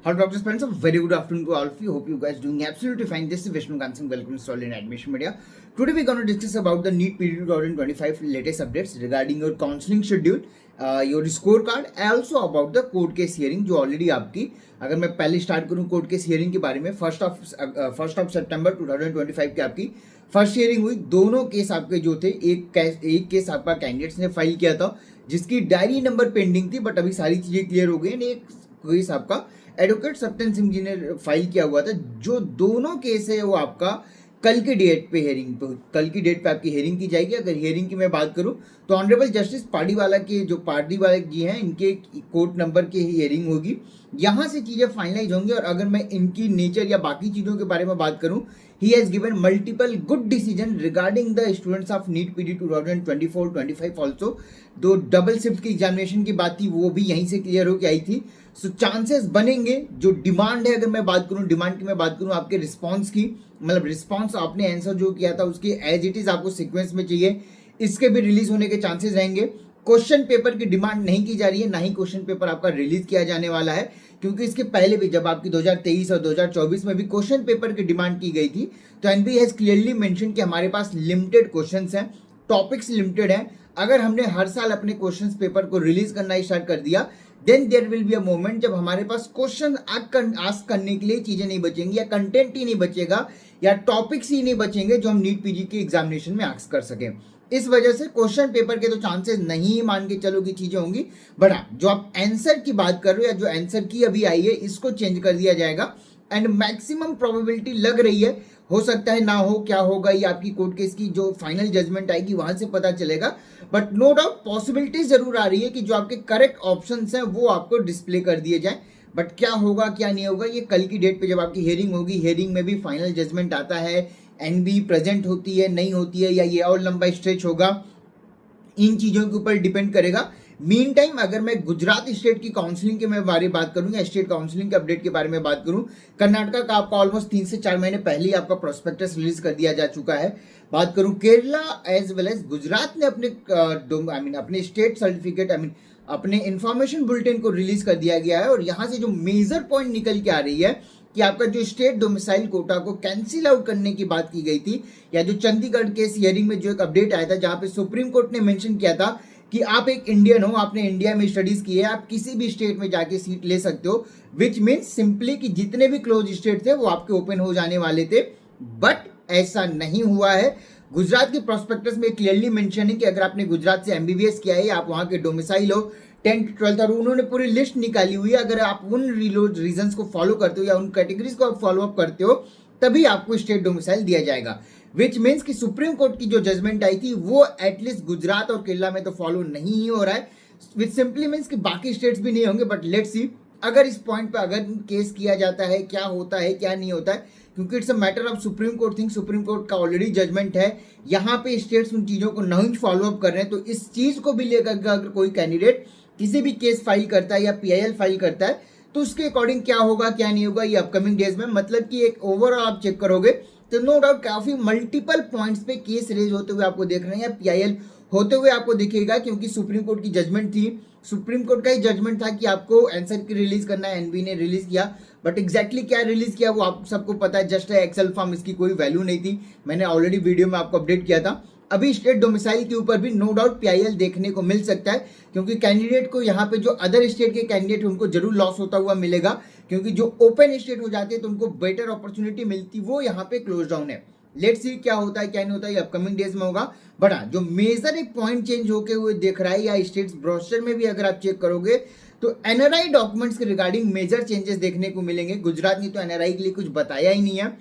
Hello, doctors, friends. A very good afternoon to all of you. Hope you guys doing absolutely fine. This is Vishnu Kansing. Welcome to Solid Admission Media. Today we're going to discuss about the NEET PG 2025 latest updates regarding your counseling schedule, your scorecard, and also about the court case hearing जो already आपकी, अगर मैं पहले start करूँ court case hearing के बारे में, first of सितंबर 2025 की आपकी फर्स्ट हियरिंग हुई। दोनों केस आपके जो थे, एक केस आपका कैंडिडेट्स ने फाइल किया था जिसकी डायरी नंबर पेंडिंग थी, बट अभी सारी चीजें क्लियर हो गई। एक केस आपका एडवोकेट सत्यन सिंह जी ने फाइल किया हुआ था। जो दोनों केस है वो आपका कल के डेट पे कल की डेट पे आपकी हेयरिंग की जाएगी। अगर हेयरिंग की मैं बात करूं तो ऑनरेबल जस्टिस पार्डीवाला के जो पार्डीवाला जी हैं, इनके कोर्ट नंबर की हेयरिंग होगी। यहाँ से चीज़ें फाइनलाइज होंगी। और अगर मैं इनकी नेचर या बाकी चीज़ों के बारे में बात करूं, he has given multiple good decision regarding the students of NEET PG 2024-25 also. दो डबल शिफ्ट की एग्जामिनेशन की बात थी, वो भी यहीं से क्लियर होकर आई थी। सो चांसेस बनेंगे। जो डिमांड है, अगर मैं बात करूं डिमांड की, मैं बात करूं आपके रिस्पॉन्स की, मतलब रिस्पॉन्स आपने आंसर जो किया था उसके एज इट इज आपको सीक्वेंस में चाहिए, इसके भी रिलीज होने के चांसेस रहेंगे। क्वेश्चन पेपर की डिमांड नहीं की जा रही है, ना ही क्वेश्चन पेपर आपका रिलीज किया जाने वाला है, क्योंकि इसके पहले भी जब आपकी 2023 और 2024 में भी क्वेश्चन पेपर की डिमांड की गई थी, तो एनबीए हैज क्लियरली मेंशन कि हमारे पास लिमिटेड क्वेश्चंस हैं, टॉपिक्स लिमिटेड हैं। अगर हमने हर साल अपने क्वेश्चन पेपर को रिलीज करना स्टार्ट कर दिया, then there will be a moment जब हमारे पास क्वेश्चन आस्क करने के लिए चीजें नहीं बचेंगी, या कंटेंट ही नहीं बचेगा, या टॉपिक्स ही नहीं बचेंगे जो हम नीट पीजी के एग्जामिनेशन में आस्क कर सकें। इस वजह से क्वेश्चन पेपर के तो चांसेस नहीं मान के चलो कि चीजें होंगी, बट जो आप आंसर की बात कर रहे हो या जो आंसर की अभी आई है, इसको चेंज कर दिया जाएगा। एंड मैक्सिमम प्रोबेबिलिटी लग रही है, हो सकता है ना हो, क्या होगा ये आपकी कोर्ट केस की जो फाइनल जजमेंट आएगी वहां से पता चलेगा। बट नो डाउट पॉसिबिलिटी जरूर आ रही है कि जो आपके करेक्ट ऑप्शंस हैं वो आपको डिस्प्ले कर दिए जाए। बट क्या होगा क्या नहीं होगा, ये कल की डेट पे जब आपकी हेयरिंग होगी, हेयरिंग में भी फाइनल जजमेंट आता है, एनबी प्रेजेंट होती है नहीं होती है, या ये और लंबा स्ट्रेच होगा, इन चीजों के ऊपर डिपेंड करेगा। मीन टाइम अगर मैं गुजरात स्टेट की काउंसलिंग के मैं बारे में बात करूं, या स्टेट काउंसलिंग के अपडेट के बारे में बात करूं, कर्नाटका का आपका ऑलमोस्ट 3 से 4 महीने पहले ही आपका प्रोस्पेक्टस रिलीज कर दिया जा चुका है। बात करूं Kerala as well as Gujarat ने अपने स्टेट सर्टिफिकेट अपने इंफॉर्मेशन बुलेटिन को रिलीज कर दिया गया है। और यहां से जो मेजर पॉइंट निकल के आ रही है कि आपका जो स्टेट डोमिसाइल कोटा को कैंसिल आउट करने की बात की गई थी, या जो चंडीगढ़ केस हियरिंग में जो एक अपडेट आया था जहां पे सुप्रीम कोर्ट ने मेंशन किया था कि आप एक इंडियन हो, आपने इंडिया में स्टडीज की है, आप किसी भी स्टेट में जाके सीट ले सकते हो, विच मीन्स सिंपली कि जितने भी क्लोज स्टेट थे वो आपके ओपन हो जाने वाले थे। बट ऐसा नहीं हुआ है। गुजरात के प्रोस्पेक्टस में क्लियरली मेंशन है कि अगर आपने गुजरात से एमबीबीएस किया है, आप वहां के डोमिसाइल हो 10th 12th, और उन्होंने पूरी लिस्ट निकाली हुई है। अगर आप उन रीजंस को फॉलो करते हो या उन कैटेगरीज को आप फॉलो अप करते हो, तभी आपको स्टेट डोमिसाइल दिया जाएगा। विच मीन्स कि सुप्रीम कोर्ट की जो जजमेंट आई थी वो एटलीस्ट गुजरात और केरला में तो फॉलो नहीं ही हो रहा है, विच सिंपली मीन्स कि बाकी स्टेट्स भी नहीं होंगे। बट लेट्स सी अगर इस पॉइंट पे अगर केस किया जाता है, क्या होता है क्या नहीं होता है, क्योंकि it's a matter of supreme court thing. Supreme court का ऑलरेडी जजमेंट है, यहाँ पे स्टेट्स उन चीजों को नहीं फॉलो अप कर रहे हैं। तो इस चीज को भी लेकर अगर कोई कैंडिडेट किसी भी केस फाइल करता है या पीआईएल फाइल करता है, तो उसके अकॉर्डिंग क्या होगा क्या नहीं होगा ये अपकमिंग डेज में, मतलब कि एक ओवरऑल आप चेक करोगे तो नो डाउट काफी मल्टीपल पॉइंट्स पे केस रेज होते हुए आपको देख रहे हैं, या पीआईएल होते हुए आपको दिखेगा, क्योंकि सुप्रीम कोर्ट की जजमेंट थी। सुप्रीम कोर्ट का ही जजमेंट था कि आपको आंसर की रिलीज करना है, एनबी ने रिलीज किया। बट एग्जैक्टली क्या रिलीज किया वो आप सबको पता है, जस्ट एक्सेल फॉर्म, इसकी कोई वैल्यू नहीं थी। मैंने ऑलरेडी वीडियो में आपको अपडेट किया था। अभी स्टेट डोमिसाइल के ऊपर भी नो डाउट पीआईएल देखने को मिल सकता है, क्योंकि कैंडिडेट को यहाँ पे जो अदर स्टेट के कैंडिडेट उनको जरूर लॉस होता हुआ मिलेगा, क्योंकि जो ओपन स्टेट हो जाते हैं तो उनको बेटर अपॉर्चुनिटी मिलती, वो यहाँ पे क्लोज डाउन है। लेट्स सी क्या होता है क्या नहीं होता है, ये अपकमिंग डेज में होगा। बट जो मेजर एक पॉइंट चेंज होके हुए दिख रहा है, या स्टेट्स ब्रोशर में भी अगर आप चेक करोगे तो एनआरआई डॉक्यूमेंट्स के रिगार्डिंग मेजर चेंजेस देखने को मिलेंगे। गुजरात ने तो एनआरआई के लिए कुछ बताया ही नहीं है।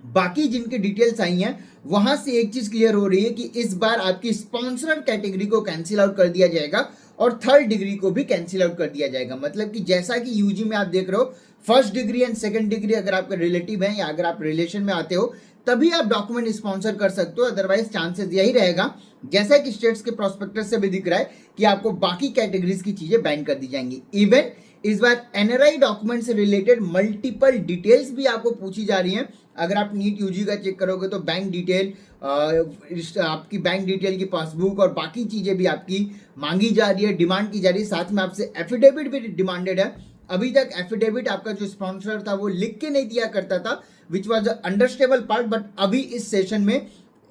बाकी जिनके डिटेल्स आई हैं वहां से एक चीज क्लियर हो रही है कि इस बार आपकी स्पॉन्सर कैटेगरी को कैंसिल आउट कर दिया जाएगा और थर्ड डिग्री को भी कैंसिल आउट कर दिया जाएगा। मतलब कि जैसा कि यूजी में आप देख रहे हो, first degree and second degree अगर आपके रिलेटिव हैं या अगर आप रिलेशन में आते हो तभी आप डॉक्यूमेंट स्पॉन्सर कर सकते हो, अदरवाइज चांसेस यही रहेगा, जैसा कि स्टेट्स के प्रोस्पेक्टस से भी दिख रहा है, कि आपको बाकी कैटेगरीज की चीजें बैन कर दी जाएंगी। इवन इस बार एनआरआई डॉक्यूमेंट से रिलेटेड मल्टीपल डिटेल्स भी आपको पूछी जा रही हैं। अगर आप नीट यूजी का चेक करोगे तो बैंक डिटेल, आपकी बैंक डिटेल की पासबुक और बाकी चीजें भी आपकी मांगी जा रही है, डिमांड की जा रही है। साथ में आपसे एफिडेविट भी डिमांडेड है। अभी तक एफिडेविट आपका जो स्पॉन्सर था वो लिख के नहीं दिया करता था, which was the understandable part, but अभी इस सेशन में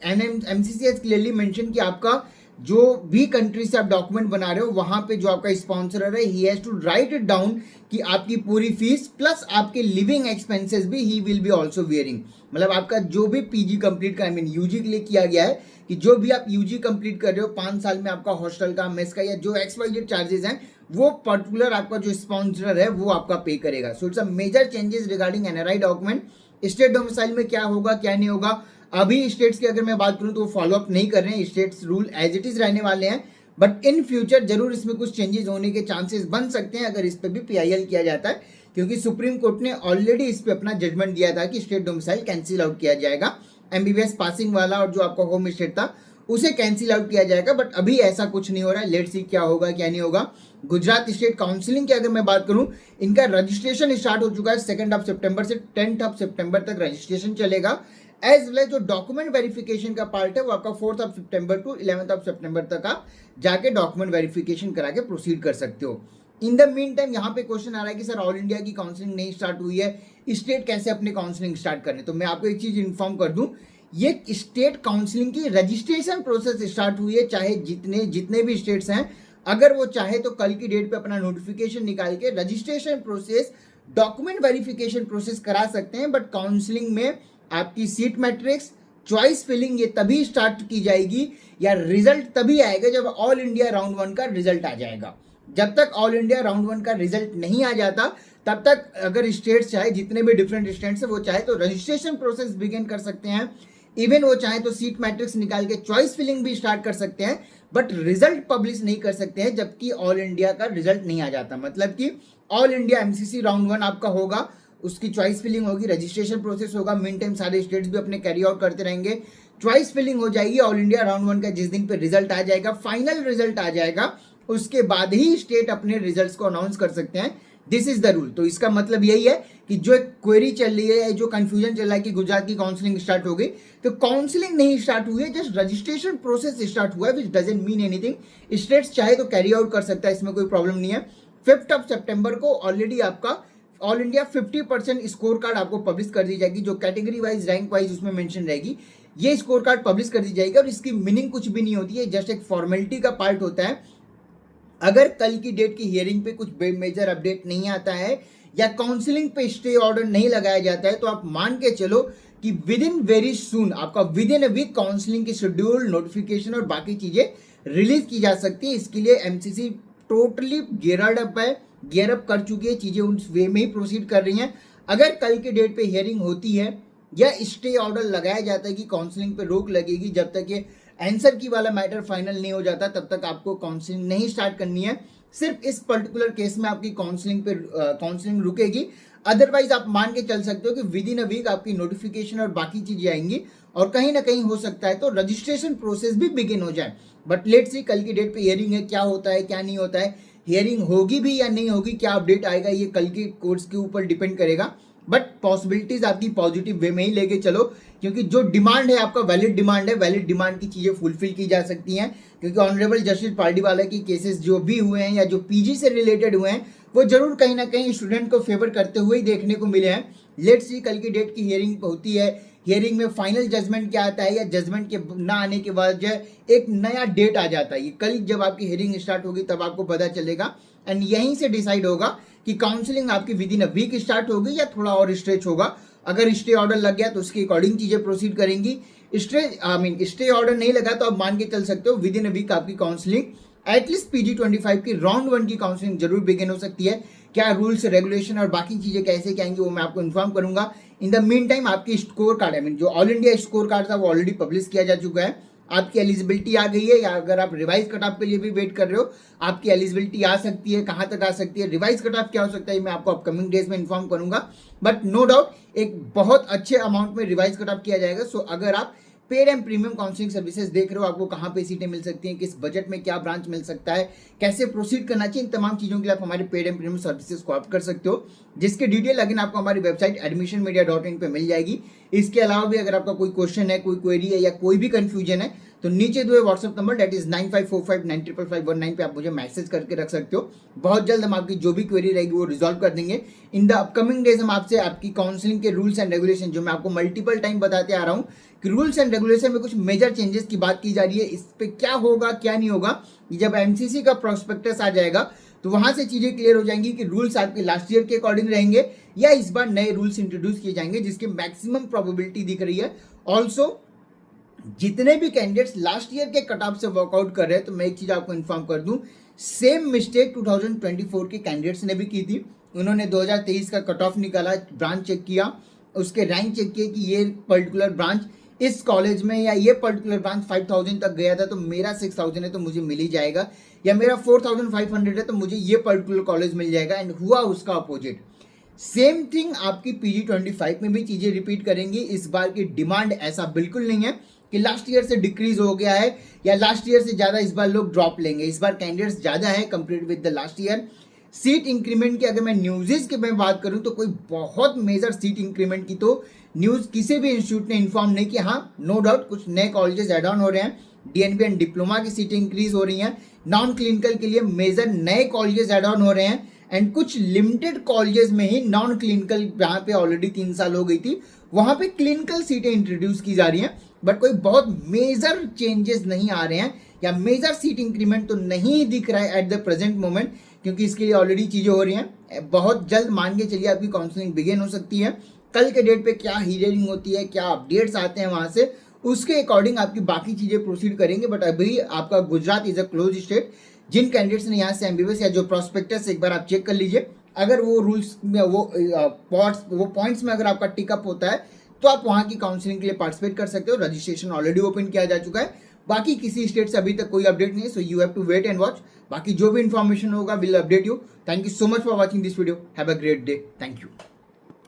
एमसीसी हैज क्लियरली मेंशन कि आपका जो भी कंट्री से आप डॉक्यूमेंट बना रहे हो वहां पे जो आपका स्पॉन्सर है, he has to write it down कि आपकी पूरी फीस प्लस आपके लिविंग एक्सपेंसेस भी he will be also bearing. मतलब आपका जो भी पीजी कंप्लीट का, आई मीन यूजी के लिए किया गया है कि जो भी आप यूजी कंप्लीट कर रहे हो 5 साल में, आपका हॉस्टल का, मेस का या जो XYZ चार्जेस हैं, वो पर्टिकुलर आपका जो स्पॉन्सर है वो आपका पे करेगा। So it's a major changes regarding NRI document. State domicile में क्या होगा क्या नहीं होगा, अभी स्टेट्स की अगर मैं बात करूं तो वो फॉलो अप नहीं कर रहे हैं, states rule as it is रहने वाले हैं, बट इन फ्यूचर जरूर इसमें कुछ चेंजेस होने के चांसेस बन सकते हैं अगर इस पर भी PIL किया जाता है, क्योंकि सुप्रीम कोर्ट ने ऑलरेडी इस पे अपना जजमेंट दिया था कि स्टेट डोमिसाइल कैंसिल आउट किया जाएगा, MBBS पासिंग वाला और जो आपका होम स्टेट था उसे कैंसिल आउट किया जाएगा, बट अभी ऐसा कुछ नहीं हो रहा है। लेट्स सी क्या होगा क्या नहीं होगा। गुजरात स्टेट काउंसिलिंग की अगर मैं बात करूं, इनका रजिस्ट्रेशन स्टार्ट हो चुका है 2 सितंबर से 10 सितंबर तक रजिस्ट्रेशन चलेगा। एज वेल जो डॉक्यूमेंट वेरिफिकेशन का पार्ट है वो आपका 4 सितंबर टू 11 सितंबर तक आप जाके डॉक्यूमेंट वेरिफिकेशन करा के प्रोसीड कर सकते हो। इन द मीन टाइम यहाँ पे क्वेश्चन आ रहा है कि सर ऑल इंडिया की काउंसलिंग नहीं स्टार्ट हुई है, स्टेट कैसे अपने काउंसलिंग स्टार्ट करने। तो मैं आपको एक चीज इन्फॉर्म कर दूं, ये स्टेट काउंसलिंग की रजिस्ट्रेशन प्रोसेस स्टार्ट हुई है, चाहे जितने भी स्टेट्स हैं, अगर वो चाहे तो कल की डेट पे अपना नोटिफिकेशन निकाल के registration process, document verification process करा सकते हैं, बट काउंसलिंग में आपकी सीट मैट्रिक्स, चॉइस फिलिंग ये तभी स्टार्ट की जाएगी या रिजल्ट तभी आएगा जब ऑल इंडिया राउंड 1 का रिजल्ट आ जाएगा। जब तक ऑल इंडिया राउंड 1 का रिजल्ट नहीं आ जाता तब तक अगर स्टेट्स चाहे, जितने भी डिफरेंट स्टेट्स है वो चाहे तो रजिस्ट्रेशन प्रोसेस बिगिन कर सकते हैं, इवन वो चाहे तो सीट मैट्रिक्स निकाल के चॉइस फिलिंग भी स्टार्ट कर सकते हैं, बट रिजल्ट पब्लिश नहीं कर सकते हैं जबकि ऑल इंडिया का रिजल्ट नहीं आ जाता। मतलब कि ऑल इंडिया MCC राउंड 1 आपका होगा, उसकी चॉइस फिलिंग होगी, रजिस्ट्रेशन प्रोसेस होगा, मीन टाइम सारे स्टेट्स भी अपने कैरी आउट करते रहेंगे, चॉइस फिलिंग हो जाएगी, ऑल इंडिया राउंड 1 का जिस दिन पे रिजल्ट आ जाएगा, फाइनल रिजल्ट आ जाएगा, उसके बाद ही स्टेट अपने रिजल्ट्स को अनाउंस कर सकते हैं। This is the rule. तो इसका मतलब यही है कि जो एक क्वेरी चल रही है, जो कंफ्यूजन चल रहा है कि गुजरात की काउंसलिंग स्टार्ट हो गई, तो काउंसलिंग नहीं स्टार्ट हुई है, जस्ट रजिस्ट्रेशन प्रोसेस स्टार्ट हुआ है, विच डजंट मीन एनीथिंग। स्टेट्स चाहे तो कैरी आउट कर सकता है, इसमें कोई प्रॉब्लम नहीं है। 5 सितंबर को ऑलरेडी आपका ऑल इंडिया 50% स्कोर कार्ड आपको पब्लिश कर दी जाएगी, जो कैटेगरी वाइज, रैंक वाइज उसमें मेंशन रहेगी, ये स्कोर कार्ड पब्लिश कर दी जाएगी, और इसकी मीनिंग कुछ भी नहीं होती है, जस्ट एक फॉर्मेलिटी का पार्ट होता है। अगर कल की डेट की हियरिंग पे कुछ मेजर अपडेट नहीं आता है या काउंसलिंग पे स्टे ऑर्डर नहीं लगाया जाता है, तो आप मान के चलो कि विद इन वेरी सून आपका within a week counselling की शेड्यूल, नोटिफिकेशन और बाकी चीजें रिलीज की जा सकती है। इसके लिए MCC टोटली गियर्ड अप है, गियर अप कर चुकी है, चीजें उस वे में ही प्रोसीड कर रही हैं। अगर कल के डेट पे हियरिंग होती है या स्टे ऑर्डर लगाया जाता है कि काउंसलिंग पे रोक लगेगी, जब तक ये आंसर की वाला मैटर फाइनल नहीं हो जाता तब तक आपको काउंसलिंग नहीं स्टार्ट करनी है। सिर्फ इस पर्टिकुलर केस में आपकी काउंसलिंग रुकेगी, अदरवाइज आप मान के चल सकते हो कि विद इन अ वीक आपकी नोटिफिकेशन और बाकी चीजें आएंगी, और कहीं ना कहीं हो सकता है तो रजिस्ट्रेशन प्रोसेस भी बिगिन हो जाए। बट लेट्स सी कल की डेट पे हियरिंग है, क्या होता है क्या नहीं होता है, हियरिंग होगी भी या नहीं होगी, क्या अपडेट आएगा, ये कल के कोर्स के ऊपर डिपेंड करेगा। बट पॉसिबिलिटीज आपकी पॉजिटिव वे में ही लेके चलो, क्योंकि जो डिमांड है आपका वैलिड डिमांड है, वैलिड डिमांड की चीजें फुलफिल की जा सकती हैं, क्योंकि ऑनरेबल जस्टिस पार्टीवाला की केसेस जो भी हुए हैं या जो PG से रिलेटेड हुए हैं वो जरूर कहीं ना कहीं स्टूडेंट को फेवर करते हुए ही देखने को मिले हैं। लेट्स सी कल की डेट की हियरिंग होती है, हियरिंग में फाइनल जजमेंट क्या आता है, या जजमेंट के ना आने के बाद जो एक नया डेट आ जाता है, ये कल जब आपकी हियरिंग स्टार्ट होगी तब आपको पता चलेगा, एंड यहीं से डिसाइड होगा कि काउंसलिंग आपकी within a week start होगी या थोड़ा और स्ट्रेच होगा। अगर स्टे ऑर्डर लग गया तो उसके अकॉर्डिंग चीजें प्रोसीड करेंगी, स्टे ऑर्डर नहीं लगा तो आप मान के चल सकते हो विद इन अ वीक आपकी काउंसलिंग, एटलीस्ट PG-25 की राउंड 1 की काउंसलिंग जरूर बिगिन हो सकती है। क्या रूल्स, रेगुलेशन और बाकी चीजें कैसे क्या आएंगी वो मैं आपको इन्फॉर्म करूंगा। इन द मीन टाइम आपकी स्कोर कार्ड, जो ऑल इंडिया स्कोर कार्ड था वो ऑलरेडी पब्लिश किया जा चुका है, आपकी एलिजिबिलिटी आ गई है, या अगर आप रिवाइज कट ऑफ के लिए भी वेट कर रहे हो, आपकी एलिजिबिलिटी आ सकती है, कहाँ तक आ सकती है, रिवाइज कट ऑफ क्या हो सकता है, मैं आपको अपकमिंग डेज में इन्फॉर्म करूंगा। बट नो डाउट एक बहुत अच्छे अमाउंट में रिवाइज कट ऑफ किया जाएगा। सो अगर आप paid and premium counselling services देख रहे हो, आपको कहाँ पे सीटें मिल सकती हैं, किस बजट में क्या ब्रांच मिल सकता है, कैसे प्रोसीड करना चाहिए, इन तमाम चीजों के लिए आप हमारे पेड एंड प्रीमियम सर्विसेज को ऑप्ट कर सकते हो, जिसके डिटेल अगेन आपको हमारी वेबसाइट admissionmedia.in पे मिल जाएगी। इसके अलावा भी अगर आपका कोई क्वेश्चन है, कोई क्वेरी है या कोई भी कंफ्यूजन है, तो नीचे दो व्हाट्सअप नंबर डेट इज 9545955519 पे आप मुझे मैसेज करके रख सकते हो। बहुत जल्द हम आपकी जो भी क्वेरी रहेगी वो रिजॉल्व कर देंगे। इन द अपकमिंग डेज हम आपसे आपकी काउंसलिंग के रूल्स एंड रेगुलेशन, जो मैं आपको मल्टीपल टाइम बताते आ रहा हूँ कि रूल्स एंड रेगुलेशन में कुछ मेजर चेंजेस की बात की जा रही है, इस पे क्या होगा क्या नहीं होगा, जब एमसीसी का प्रोस्पेक्टस आ जाएगा तो वहां से चीजें क्लियर हो जाएंगी कि रूल्स आपके लास्ट ईयर के अकॉर्डिंग रहेंगे या इस बार नए रूल्स इंट्रोड्यूस किए जाएंगे, जिसकी मैक्सिमम प्रोबेबिलिटी दिख रही है। ऑल्सो जितने भी कैंडिडेट्स लास्ट ईयर के कट ऑफ से वर्कआउट कर रहे हैं, तो मैं एक चीज आपको इन्फॉर्म कर दूं, सेम मिस्टेक 2024 के कैंडिडेट्स ने भी की थी। उन्होंने 2023 का कट ऑफ निकाला, ब्रांच चेक किया, उसके रैंक चेक किए कि ये पर्टिकुलर ब्रांच इस कॉलेज में या ये पर्टिकुलर ब्रांच 5000 तक गया था तो मेरा 6000 है तो मुझे मिल ही जाएगा, या मेरा 4500 है तो मुझे ये पर्टिकुलर कॉलेज मिल जाएगा, एंड हुआ उसका अपोजिट। सेम थिंग आपकी PG25 में भी चीजें रिपीट करेंगी। इस बार की डिमांड ऐसा बिल्कुल नहीं है कि लास्ट ईयर से डिक्रीज हो गया है या लास्ट ईयर से ज्यादा इस बार लोग ड्रॉप लेंगे। इस बार कैंडिडेट्स ज्यादा है compare with the last year. Seat increment की अगर मैं न्यूज़ की मैं बात करूं तो कोई बहुत मेजर सीट इंक्रीमेंट की तो न्यूज़ किसी भी इंस्टीट्यूट ने इन्फॉर्म नहीं किया। हाँ, नो डाउट कुछ नए कॉलेजेस एड ऑन हो रहे हैं, DNB एंड डिप्लोमा की सीटें इंक्रीज हो रही हैं, नॉन क्लिनिकल के लिए मेजर नए कॉलेजेस एड ऑन हो रहे हैं, एंड कुछ लिमिटेड कॉलेजेस में ही नॉन क्लिनिकल, जहाँ पे ऑलरेडी 3 साल हो गई थी, वहाँ पे क्लिनिकल सीटें इंट्रोड्यूस की जा रही हैं। बट कोई बहुत मेजर चेंजेस नहीं आ रहे हैं या मेजर सीट इंक्रीमेंट तो नहीं दिख रहा है एट द प्रेजेंट मोमेंट, क्योंकि इसके लिए ऑलरेडी चीज़ें हो रही हैं। बहुत जल्द मान के चलिए आपकी काउंसलिंग बिगिन हो सकती है। कल के डेट पे क्या हियरिंग होती है, क्या अपडेट्स आते हैं वहाँ से, उसके अकॉर्डिंग आपकी बाकी चीज़ें प्रोसीड करेंगे। बट अभी आपका Gujarat is a close state. जिन कैंडिडेट्स ने यहाँ से MBBS या जो प्रॉस्पेक्टस एक बार आप चेक कर लीजिए, अगर वो रूल्स में वो पॉइंट्स में अगर आपका टिकअप होता है तो आप वहाँ की काउंसलिंग के लिए पार्टिसिपेट कर सकते हो। रजिस्ट्रेशन ऑलरेडी ओपन किया जा चुका है। बाकी किसी स्टेट से अभी तक कोई अपडेट नहीं है, so you have to wait and watch. बाकी जो भी इन्फॉर्मेशन होगा will update you. Thank you so much for watching this video. Have a great day. Thank you.